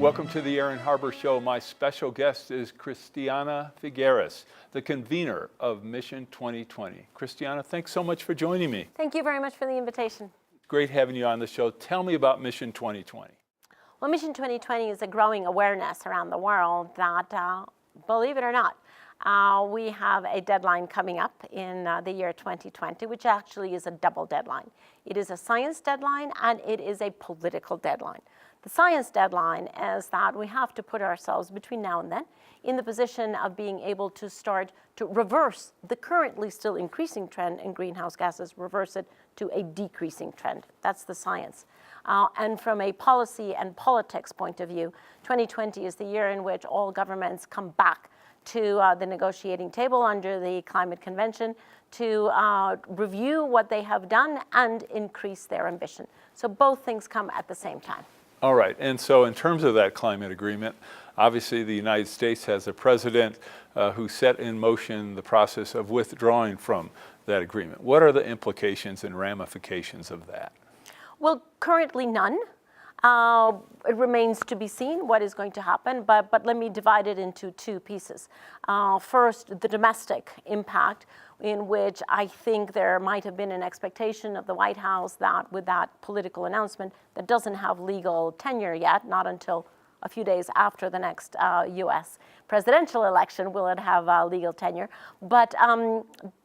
Welcome to the Aaron Harber Show. My special guest is Christiana Figueres, the convener of Mission 2020. Christiana, thanks so much for joining me. Thank you very much for the invitation. Great having you on the show. Tell me about Mission 2020. Well, Mission 2020 is a growing awareness around the world that, believe it or not, we have a deadline coming up in the year 2020, which actually is a double deadline. It is a science deadline and it is a political deadline. The science deadline is that we have to put ourselves between now and then in the position of being able to start to reverse the currently still increasing trend in greenhouse gases, reverse it to a decreasing trend. That's the science. And from a policy and politics point of view, 2020 is the year in which all governments come back to the negotiating table under the Climate Convention to review what they have done and increase their ambition. So both things come at the same time. All right, and so in terms of that climate agreement, obviously the United States has a president who set in motion the process of withdrawing from that agreement. What are the implications and ramifications of that? Well, currently none. It remains to be seen what is going to happen, but let me divide it into two pieces. First, the domestic impact, in which I think there might have been an expectation of the White House that with that political announcement that doesn't have legal tenure yet, not until a few days after the next US presidential election will it have legal tenure. But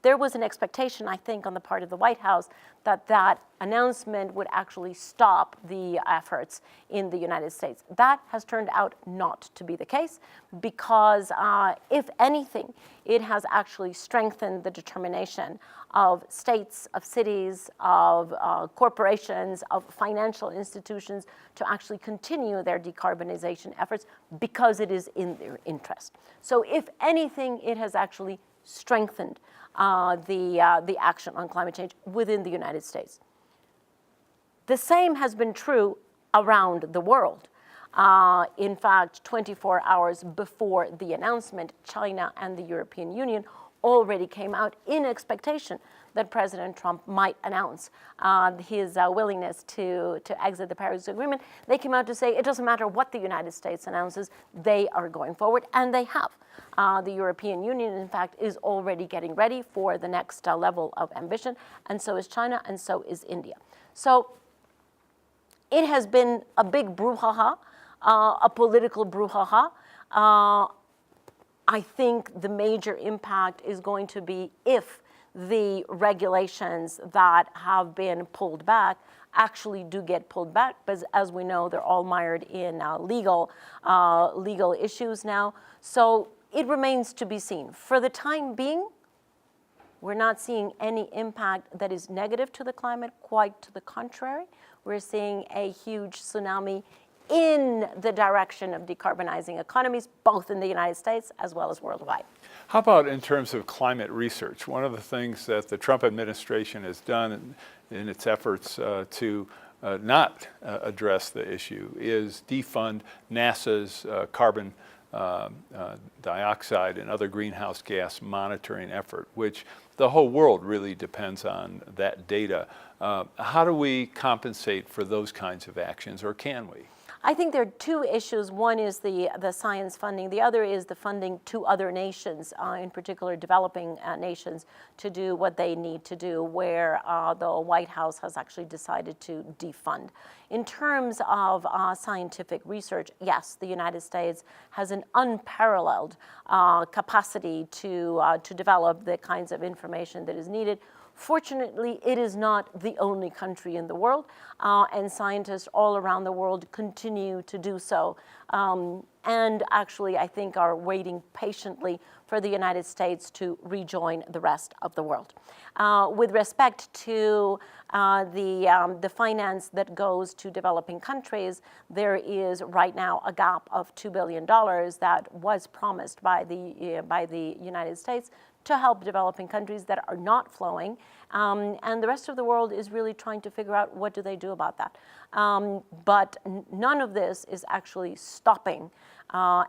there was an expectation, I think, on the part of the White House that that announcement would actually stop the efforts in the United States. That has turned out not to be the case because, if anything, it has actually strengthened the determination of states, of cities, of corporations, of financial institutions to actually continue their decarbonization efforts because it is in their interest. So if anything, it has actually strengthened the action on climate change within the United States. The same has been true around the world. In fact, 24 hours before the announcement, China and the European Union already came out in expectation that President Trump might announce his willingness to exit the Paris Agreement. They came out to say it doesn't matter what the United States announces, they are going forward, and they have. The European Union, in fact, is already getting ready for the next level of ambition, and so is China, and so is India. So it has been a big brouhaha, a political brouhaha. I think the major impact is going to be if the regulations that have been pulled back actually do get pulled back, because as we know, they're all mired in legal issues now. So it remains to be seen. For the time being, we're not seeing any impact that is negative to the climate, quite to the contrary. We're seeing a huge tsunami in the direction of decarbonizing economies, both in the United States as well as worldwide. How about in terms of climate research? One of the things that the Trump administration has done in its efforts to not address the issue is defund NASA's carbon dioxide and other greenhouse gas monitoring effort, which the whole world really depends on that data. How do we compensate for those kinds of actions, or can we? I think there are two issues. One is the science funding. The other is the funding to other nations, in particular developing nations, to do what they need to do, where the White House has actually decided to defund. In terms of scientific research, yes, the United States has an unparalleled capacity to develop the kinds of information that is needed. Fortunately, it is not the only country in the world, and scientists all around the world continue to do so. And actually, I think are waiting patiently for the United States to rejoin the rest of the world. With respect to the finance that goes to developing countries, there is right now a gap of $2 billion that was promised by the United States to help developing countries that are not flowing. And the rest of the world is really trying to figure out what do they do about that. But none of this is actually stopping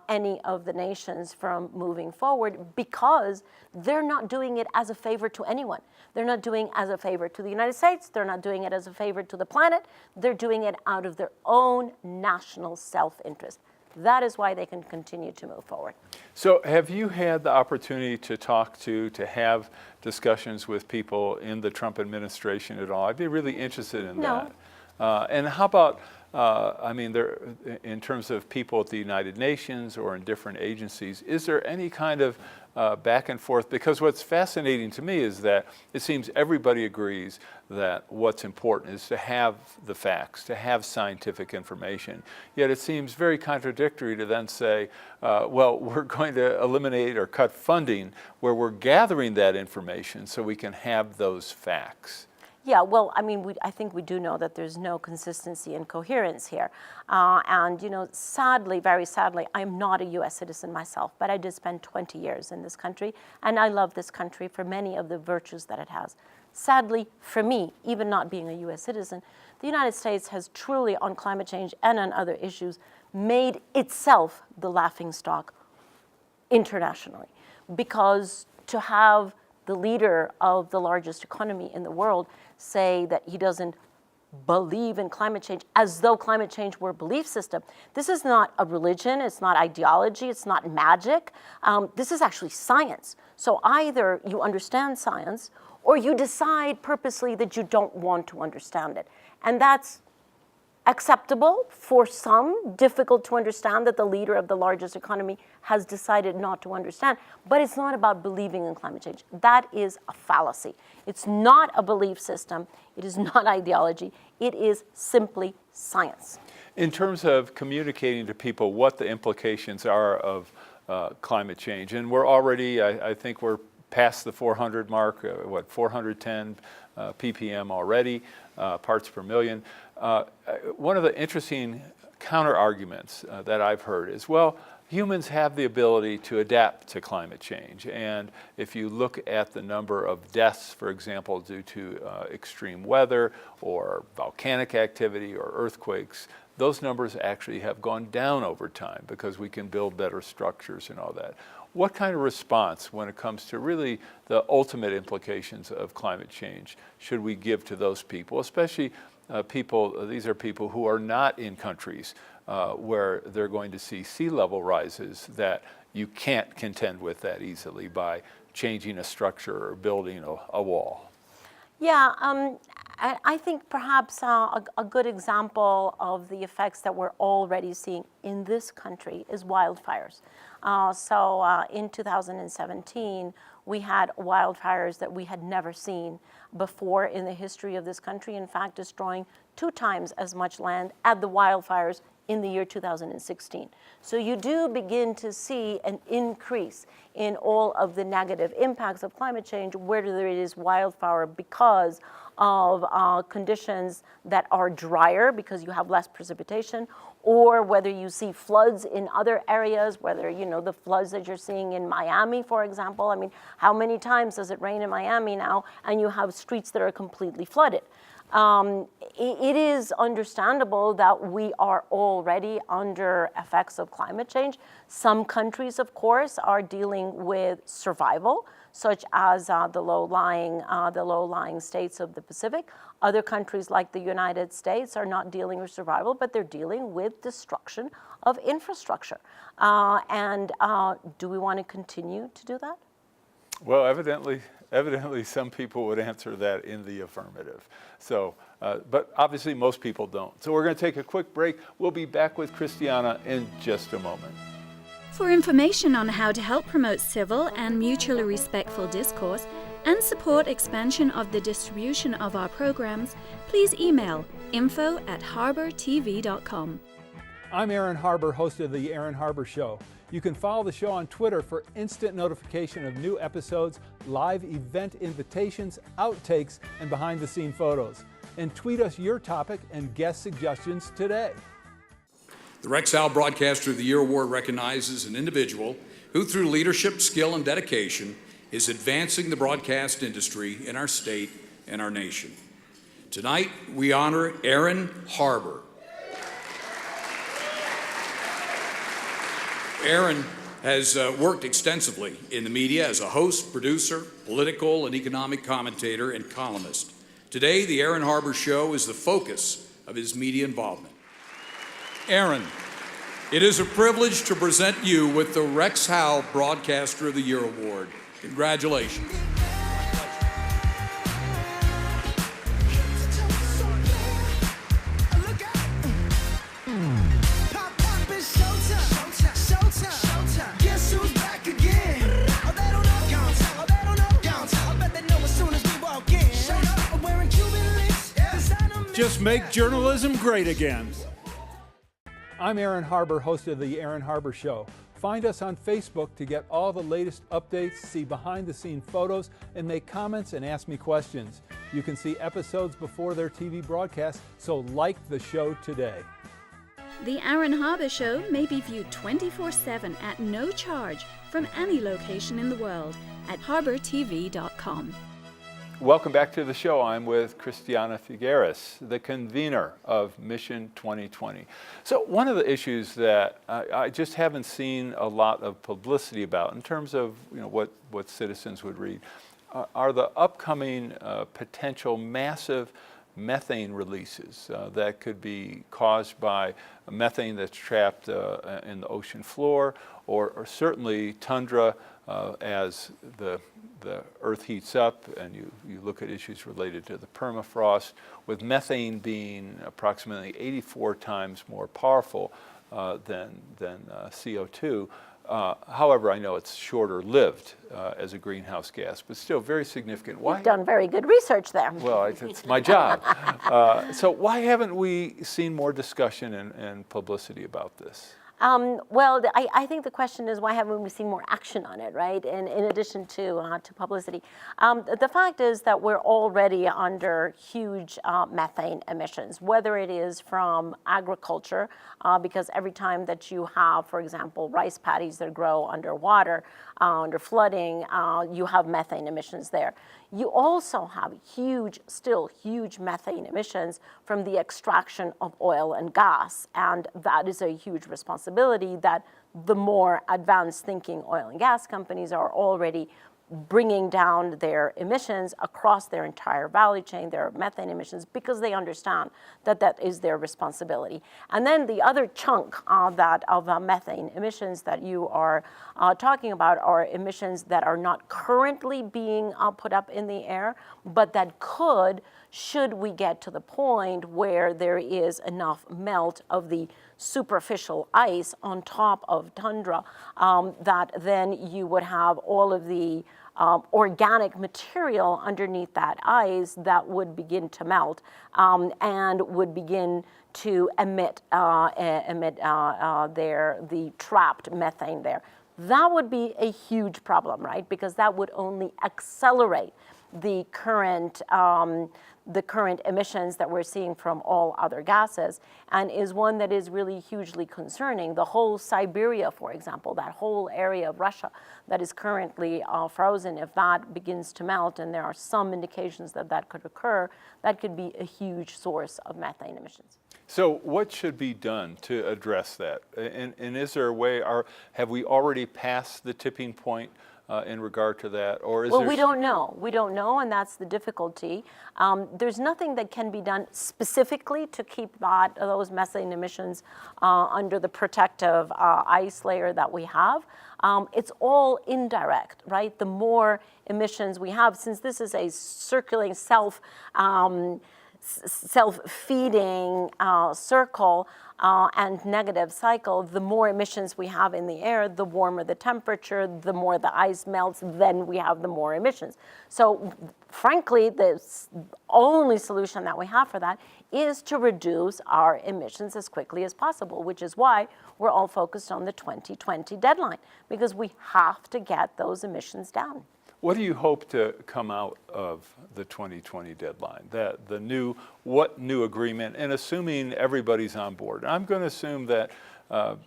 any of the nations from moving forward, because they're not doing it as a favor to anyone. They're not doing it as a favor to the United States. They're not doing it as a favor to the planet. They're doing it out of their own national self-interest. That is why they can continue to move forward. So have you had the opportunity to talk to have discussions with people in the Trump administration at all? I'd be really interested in that. And how about, I mean, there, in terms of people at the United Nations or in different agencies, is there any kind of back and forth? Because what's fascinating to me is that it seems everybody agrees that what's important is to have the facts, to have scientific information. Yet it seems very contradictory to then say, well, we're going to eliminate or cut funding where we're gathering that information so we can have those facts. Yeah, well, I mean, I think we do know that there's no consistency and coherence here. And, you know, sadly, very sadly, I'm not a U.S. citizen myself, but I did spend 20 years in this country, and I love this country for many of the virtues that it has. Sadly, for me, even not being a U.S. citizen, the United States has truly, on climate change and on other issues, made itself the laughingstock internationally. Because to have the leader of the largest economy in the world say that he doesn't believe in climate change as though climate change were a belief system. This is not a religion, it's not ideology, it's not magic. This is actually science. So either you understand science or you decide purposely that you don't want to understand it. And that's acceptable for some, difficult to understand that the leader of the largest economy has decided not to understand, but it's not about believing in climate change. That is a fallacy. It's not a belief system, it is not ideology, it is simply science. In terms of communicating to people what the implications are of climate change, and we're already, I think we're past the 400 mark, 410 ppm already, parts per million. One of the interesting counter-arguments that I've heard is, well, humans have the ability to adapt to climate change. And if you look at the number of deaths, for example, due to extreme weather or volcanic activity or earthquakes, those numbers actually have gone down over time because we can build better structures and all that. What kind of response, when it comes to really the ultimate implications of climate change, should we give to those people, especially these are people who are not in countries where they're going to see sea level rises that you can't contend with that easily by changing a structure or building a wall? Yeah, I think perhaps a good example of the effects that we're already seeing in this country is wildfires. In 2017, we had wildfires that we had never seen before in the history of this country, in fact, destroying 2 times as much land as the wildfires in the year 2016. So you do begin to see an increase in all of the negative impacts of climate change, whether it is wildfire because of conditions that are drier because you have less precipitation, or whether you see floods in other areas, whether, you know, the floods that you're seeing in Miami, for example. I mean, how many times does it rain in Miami now and you have streets that are completely flooded? It is understandable that we are already under effects of climate change. Some countries, of course, are dealing with survival, such as the low-lying states of the Pacific. Other countries like the United States are not dealing with survival, but they're dealing with destruction of infrastructure. Do we want to continue to do that? Well, evidently some people would answer that in the affirmative. So, but obviously most people don't. So we're going to take a quick break. We'll be back with Christiana in just a moment. For information on how to help promote civil and mutually respectful discourse and support expansion of the distribution of our programs, please email info@harbertv.com. I'm Aaron Harber, host of The Aaron Harber Show. You can follow the show on Twitter for instant notification of new episodes, live event invitations, outtakes, and behind-the-scene photos. And tweet us your topic and guest suggestions today. The Rexall Broadcaster of the Year Award recognizes an individual who, through leadership, skill, and dedication, is advancing the broadcast industry in our state and our nation. Tonight, we honor Aaron Harber. Aaron has worked extensively in the media as a host, producer, political and economic commentator, and columnist. Today, the Aaron Harber Show is the focus of his media involvement. Aaron, It is a privilege to present you with the Rex Howe Broadcaster of the Year Award. Congratulations. Just make journalism great again. I'm Aaron Harber, host of the Aaron Harber Show. Find us on Facebook to get all the latest updates, see behind-the-scene photos, and make comments and ask me questions. You can see episodes before their TV broadcast, so like the show today. The Aaron Harber Show may be viewed 24/7 at no charge from any location in the world at harbortv.com. Welcome back to the show. I'm with Christiana Figueres, the convener of Mission 2020. So one of the issues that I just haven't seen a lot of publicity about in terms of what citizens would read are the upcoming potential massive methane releases that could be caused by methane that's trapped in the ocean floor, or certainly tundra as the earth heats up, and you look at issues related to the permafrost, with methane being approximately 84 times more powerful than CO2. However, I know it's shorter lived as a greenhouse gas, but still very significant. You've done very good research there. Well, it's my job. So why haven't we seen more discussion and publicity about this? Well, I think the question is, why haven't we seen more action on it, right? And in addition to publicity. The fact is that we're already under huge methane emissions, whether it is from agriculture, because every time that you have, for example, rice paddies that grow underwater, under flooding, you have methane emissions there. You also have still huge methane emissions from the extraction of oil and gas, and that is a huge responsibility that the more advanced thinking oil and gas companies are already bringing down their emissions across their entire value chain, their methane emissions, because they understand that that is their responsibility. And then the other chunk of methane emissions that you are talking about are emissions that are not currently being put up in the air, but that could, should we get to the point where there is enough melt of the superficial ice on top of tundra, that then you would have all of the organic material underneath that ice that would begin to melt and would begin to emit the trapped methane there. That would be a huge problem, right? Because that would only accelerate the current emissions that we're seeing from all other gases, and is one that is really hugely concerning. The whole Siberia, for example, that whole area of Russia that is currently frozen, if that begins to melt, and there are some indications that that could occur, that could be a huge source of methane emissions. So what should be done to address that? And is there a way, have we already passed the tipping point in regard to that, or is we don't know. We don't know, and that's the difficulty. There's nothing that can be done specifically to keep those methane emissions under the protective ice layer that we have. It's all indirect, right? The more emissions we have, since this is a circulating self-feeding circle and negative cycle, the more emissions we have in the air, the warmer the temperature, the more the ice melts, then we have the more emissions. So frankly, the only solution that we have for that is to reduce our emissions as quickly as possible, which is why we're all focused on the 2020 deadline, because we have to get those emissions down. What do you hope to come out of the 2020 deadline? What new agreement, and assuming everybody's on board? I'm going to assume that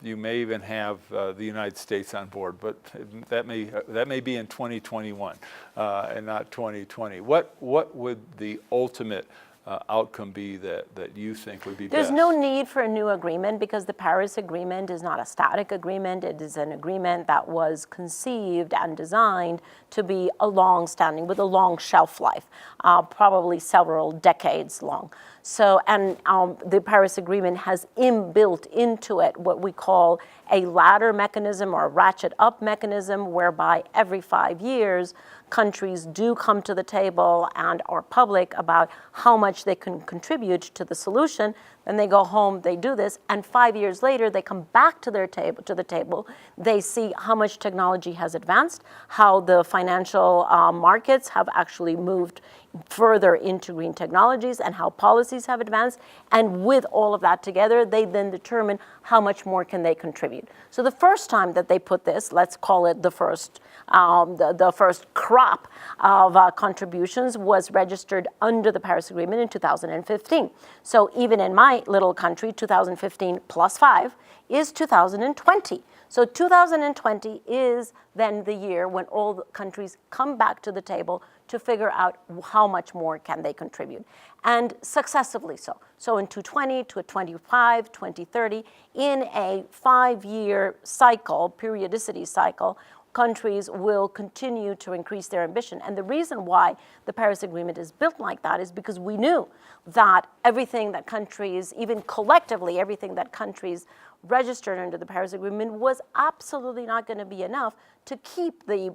you may even have the United States on board, but that may be in 2021 and not 2020. What would the ultimate outcome be that you think would be best? There's no need for a new agreement, because the Paris Agreement is not a static agreement. It is an agreement that was conceived and designed to be a long-standing, with a long shelf life, probably several decades long. So, and the Paris Agreement has inbuilt into it what we call a ladder mechanism or a ratchet up mechanism, whereby every 5 years, countries do come to the table and are public about how much they can contribute to the solution. Then they go home, they do this, and 5 years later, they come back to the table. They see how much technology has advanced, how the financial markets have actually moved further into green technologies, and how policies have advanced. And with all of that together, they then determine how much more can they contribute. So the first time that they put this, let's call it the first crop of contributions, was registered under the Paris Agreement in 2015. So even in my little country, 2015 plus 5 is 2020. So 2020 is then the year when all the countries come back to the table to figure out how much more can they contribute, and successively so. So in 2020, 2025, 2030, in a 5-year cycle, periodicity cycle, countries will continue to increase their ambition. And the reason why the Paris Agreement is built like that is because we knew that everything that countries, even collectively, everything that countries registered under the Paris Agreement was absolutely not going to be enough to keep the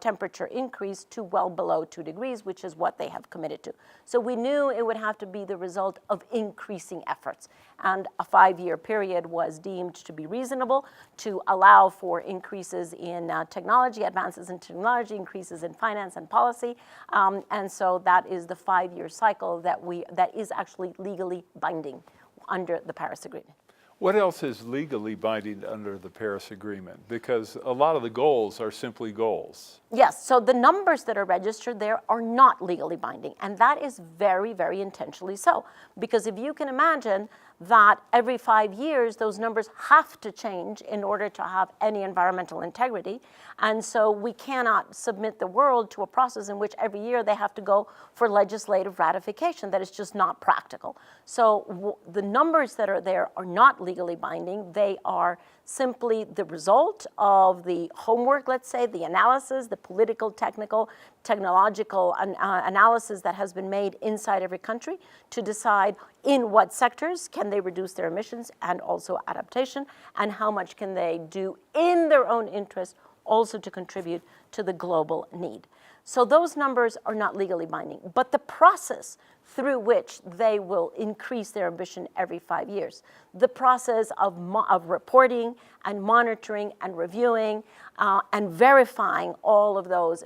temperature increase to well below 2 degrees, which is what they have committed to. So we knew it would have to be the result of increasing efforts. And a 5-year period was deemed to be reasonable to allow for increases in technology, advances in technology, increases in finance and policy. And so that is the 5-year cycle that is actually legally binding under the Paris Agreement. What else is legally binding under the Paris Agreement? Because a lot of the goals are simply goals. Yes, so the numbers that are registered there are not legally binding, and that is very, very intentionally so. Because if you can imagine that every 5 years, those numbers have to change in order to have any environmental integrity. And so we cannot submit the world to a process in which every year they have to go for legislative ratification. That is just not practical. So the numbers that are there are not legally binding. They are simply the result of the homework, let's say, the analysis, the political, technical, technological analysis that has been made inside every country to decide in what sectors can they reduce their emissions and also adaptation, and how much can they do in their own interest also to contribute to the global need. So those numbers are not legally binding, but the process through which they will increase their ambition every 5 years, the process of reporting and monitoring and reviewing and verifying all of those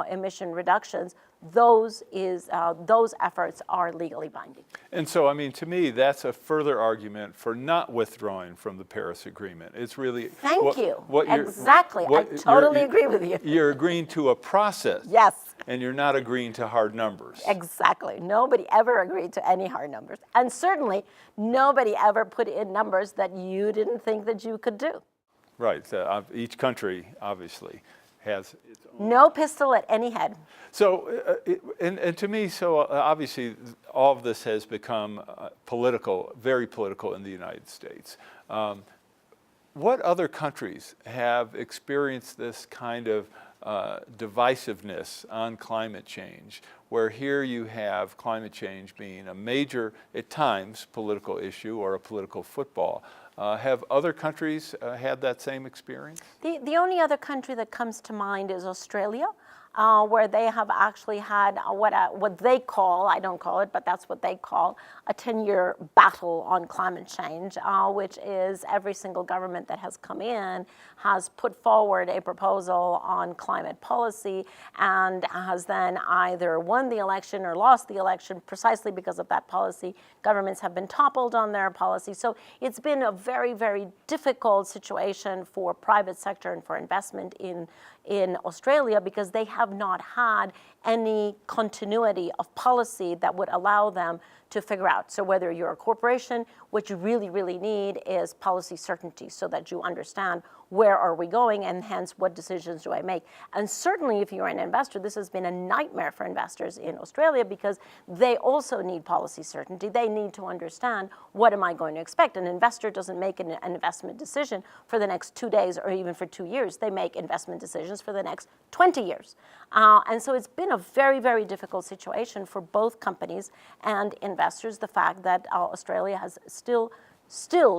emission reductions, those efforts are legally binding. And so, I mean, to me, that's a further argument for not withdrawing from the Paris Agreement. It's really... Thank you. Exactly. I totally agree with you. You're agreeing to a process. Yes. And you're not agreeing to hard numbers. Exactly. Nobody ever agreed to any hard numbers. And certainly, nobody ever put in numbers that you didn't think that you could do. Right. Each country, obviously, has its own... No pistol at any head. So, and to me, so obviously, all of this has become political, very political in the United States. What other countries have experienced this kind of divisiveness on climate change, where here you have climate change being a major, at times, political issue or a political football? Have other countries had that same experience? The only other country that comes to mind is Australia, where they have actually had what they call, I don't call it, but that's what they call, a 10-year battle on climate change, which is every single government that has come in has put forward a proposal on climate policy and has then either won the election or lost the election precisely because of that policy. Governments have been toppled on their policy. So it's been a very, very difficult situation for private sector and for investment in Australia, because they have not had any continuity of policy that would allow them to figure out. So whether you're a corporation, what you really, really need is policy certainty so that you understand where are we going, and hence what decisions do I make. And certainly if you're an investor, this has been a nightmare for investors in Australia because they also need policy certainty. They need to understand, what am I going to expect? An investor doesn't make an investment decision for the next 2 days or even for 2 years. They make investment decisions for the next 20 years. And so it's been a very, very difficult situation for both companies and investors, the fact that Australia has still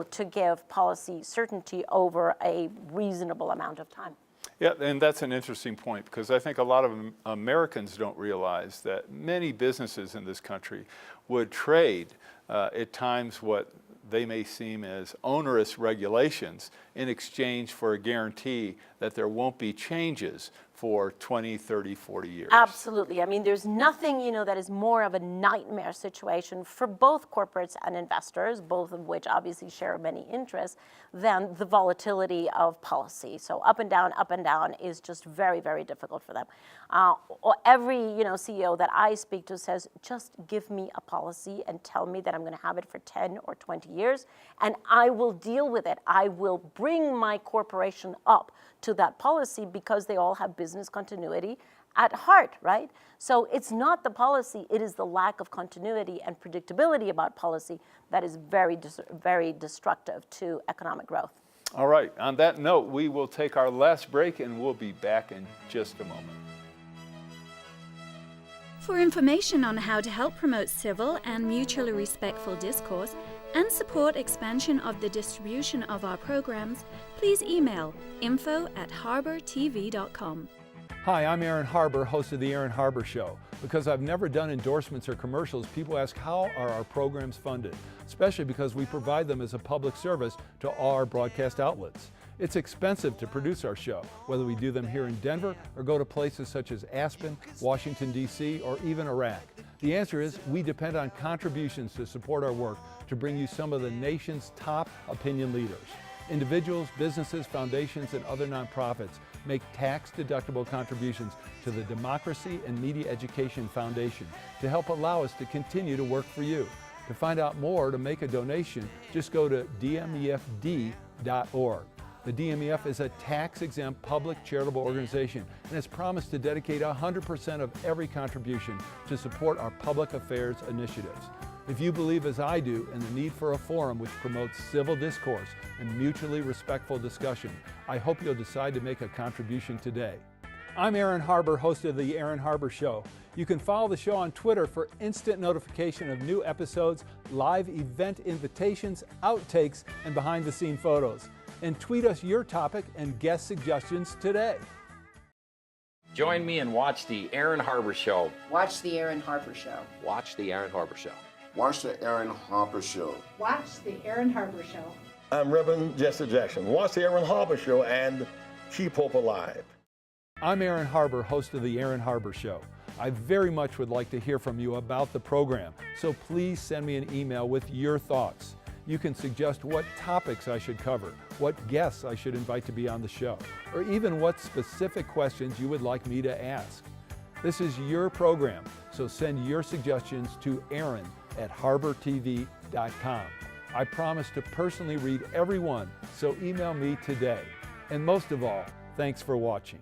to give policy certainty over a reasonable amount of time. Yeah, and that's an interesting point, because I think a lot of Americans don't realize that many businesses in this country would trade at times what they may seem as onerous regulations in exchange for a guarantee that there won't be changes for 20, 30, 40 years. Absolutely. I mean, there's nothing, that is more of a nightmare situation for both corporates and investors, both of which obviously share many interests, than the volatility of policy. So up and down is just very, very difficult for them. Every, CEO that I speak to says, just give me a policy and tell me that I'm going to have it for 10 or 20 years, and I will deal with it. I will bring my corporation up to that policy because they all have business continuity at heart, right? So it's not the policy, it is the lack of continuity and predictability about policy that is very, very destructive to economic growth. All right, on that note, we will take our last break and we'll be back in just a moment. For information on how to help promote civil and mutually respectful discourse and support expansion of the distribution of our programs, please email info@harbertv.com. Hi, I'm Aaron Harber, host of the Aaron Harber Show. Because I've never done endorsements or commercials, people ask, how are our programs funded? Especially because we provide them as a public service to all our broadcast outlets. It's expensive to produce our show, whether we do them here in Denver or go to places such as Aspen, Washington, D.C., or even Iraq. The answer is we depend on contributions to support our work to bring you some of the nation's top opinion leaders. Individuals, businesses, foundations, and other nonprofits make tax-deductible contributions to the Democracy and Media Education Foundation to help allow us to continue to work for you. To find out more or to make a donation, just go to dmefd.org. The DMEF is a tax-exempt public charitable organization and has promised to dedicate 100% of every contribution to support our public affairs initiatives. If you believe, as I do, in the need for a forum which promotes civil discourse and mutually respectful discussion, I hope you'll decide to make a contribution today. I'm Aaron Harber, host of the Aaron Harber Show. You can follow the show on Twitter for instant notification of new episodes, live event invitations, outtakes, and behind-the-scene photos. And tweet us your topic and guest suggestions today. Join me and watch the Aaron Harber Show. Watch the Aaron Harber Show. Watch the Aaron Harber Show. Watch the Aaron Harber Show. Watch the Aaron Harber Show. I'm Reverend Jesse Jackson. Watch the Aaron Harber Show and keep hope alive. I'm Aaron Harber, host of the Aaron Harber Show. I very much would like to hear from you about the program, so please send me an email with your thoughts. You can suggest what topics I should cover, what guests I should invite to be on the show, or even what specific questions you would like me to ask. This is your program, so send your suggestions to aaron@harbertv.com. I promise to personally read every one, so email me today. And most of all, thanks for watching.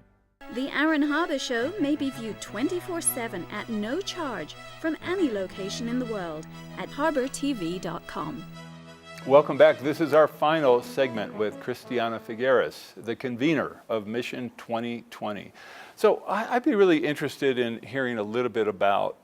The Aaron Harber Show may be viewed 24/7 at no charge from any location in the world at harbertv.com. Welcome back. This is our final segment with Christiana Figueres, the convener of Mission 2020. So I'd be really interested in hearing a little bit about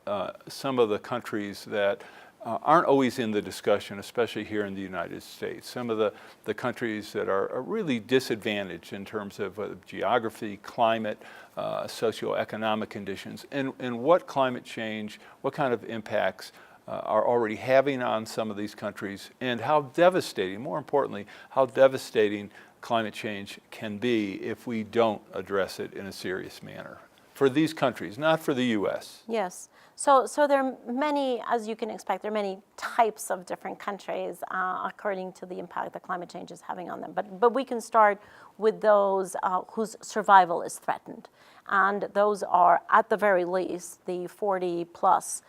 some of the countries that aren't always in the discussion, especially here in the United States. Some of the countries that are really disadvantaged in terms of geography, climate, socioeconomic conditions, and what climate change, what kind of impacts are already having on some of these countries, and how devastating, more importantly, how devastating climate change can be if we don't address it in a serious manner. For these countries, not for the U.S. Yes. So there are many, as you can expect, there are many types of different countries according to the impact that climate change is having on them. But we can start with those whose survival is threatened. And those are, at the very least, the 40 plus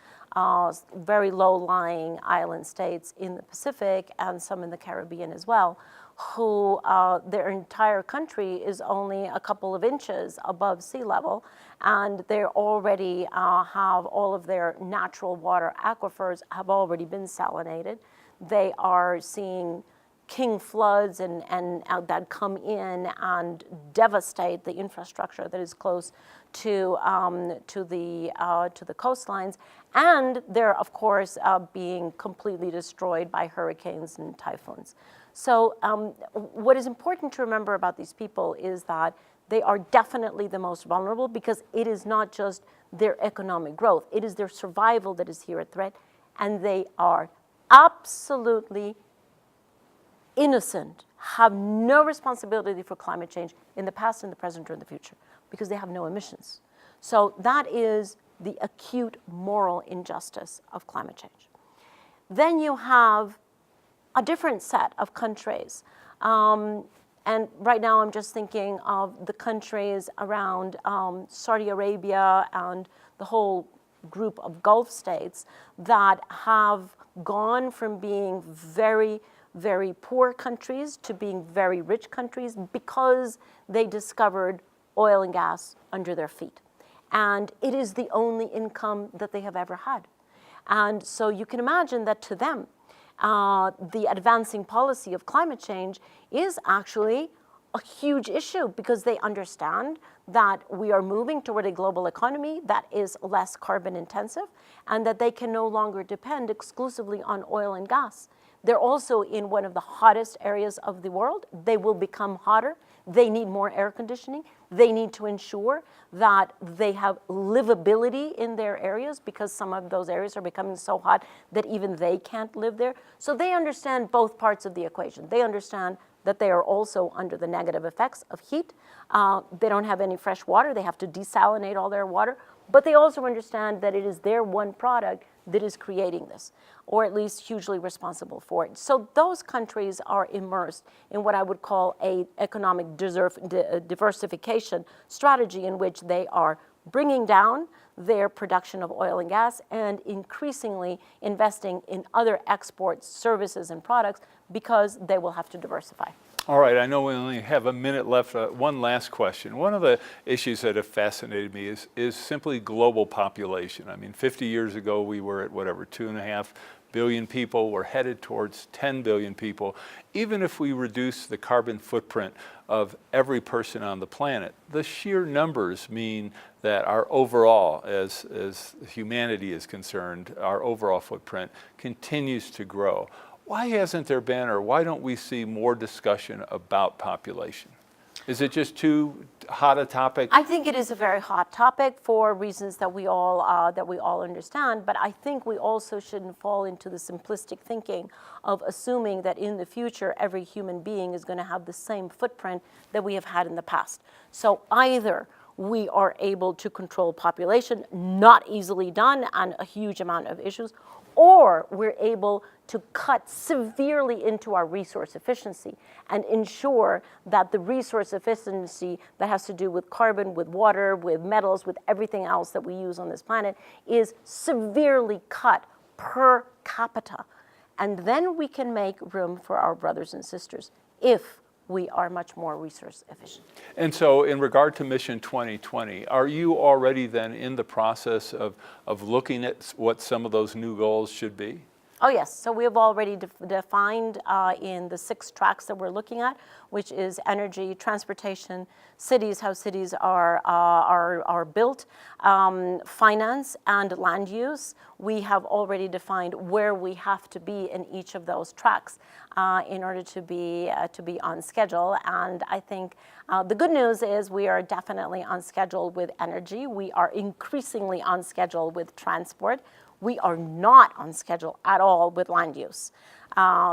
very low-lying island states in the Pacific and some in the Caribbean as well, who their entire country is only a couple of inches above sea level, and they already have all of their natural water aquifers have already been salinated. They are seeing king floods and that come in and devastate the infrastructure that is close to the coastlines, and they're of course being completely destroyed by hurricanes and typhoons. So what is important to remember about these people is that they are definitely the most vulnerable, because it is not just their economic growth, it is their survival that is here at threat, and they are absolutely innocent, have no responsibility for climate change in the past, in the present, or in the future, because they have no emissions. So that is the acute moral injustice of climate change. Then you have a different set of countries. And right now I'm just thinking of the countries around Saudi Arabia and the whole group of Gulf states that have gone from being very, very poor countries to being very rich countries because they discovered oil and gas under their feet. And it is the only income that they have ever had. And so you can imagine that to them, the advancing policy of climate change is actually a huge issue, because they understand that we are moving toward a global economy that is less carbon intensive, and that they can no longer depend exclusively on oil and gas. They're also in one of the hottest areas of the world. They will become hotter. They need more air conditioning. They need to ensure that they have livability in their areas, because some of those areas are becoming so hot that even they can't live there. So they understand both parts of the equation. They understand that they are also under the negative effects of heat. They don't have any fresh water. They have to desalinate all their water. But they also understand that it is their one product that is creating this, or at least hugely responsible for it. So those countries are immersed in what I would call an economic diversification strategy, in which they are bringing down their production of oil and gas and increasingly investing in other exports, services, and products, because they will have to diversify. All right, I know we only have a minute left. One last question. One of the issues that have fascinated me is simply global population. I mean, 50 years ago, we were at whatever, 2.5 billion people. We're headed towards 10 billion people. Even if we reduce the carbon footprint of every person on the planet, the sheer numbers mean that our overall, as humanity is concerned, our overall footprint continues to grow. Why hasn't there been, or why don't we see more discussion about population? Is it just too hot a topic? I think it is a very hot topic for reasons that we all understand, but I think we also shouldn't fall into the simplistic thinking of assuming that in the future every human being is going to have the same footprint that we have had in the past. So either we are able to control population, not easily done, and a huge amount of issues, or we're able to cut severely into our resource efficiency and ensure that the resource efficiency that has to do with carbon, with water, with metals, with everything else that we use on this planet is severely cut per capita. And then we can make room for our brothers and sisters if we are much more resource efficient. And so in regard to Mission 2020, are you already then in the process of looking at what some of those new goals should be? Oh yes, so we have already defined in the 6 tracks that we're looking at, which is energy, transportation, cities, how cities are built, finance, and land use. We have already defined where we have to be in each of those tracks in order to be on schedule. And I think the good news is we are definitely on schedule with energy. We are increasingly on schedule with transport. We are not on schedule at all with land use.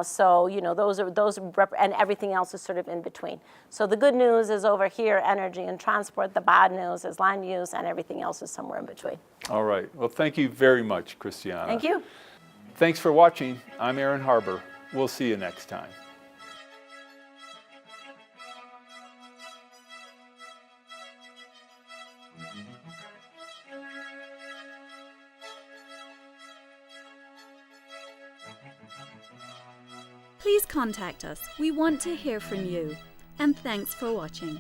So, you know, those and everything else is sort of in between. So the good news is over here, energy and transport. The bad news is land use, and everything else is somewhere in between. All right. Well, thank you very much, Christiana. Thank you. Thanks for watching. I'm Aaron Harber. We'll see you next time. please contact us. We want to hear from you. And thanks for watching.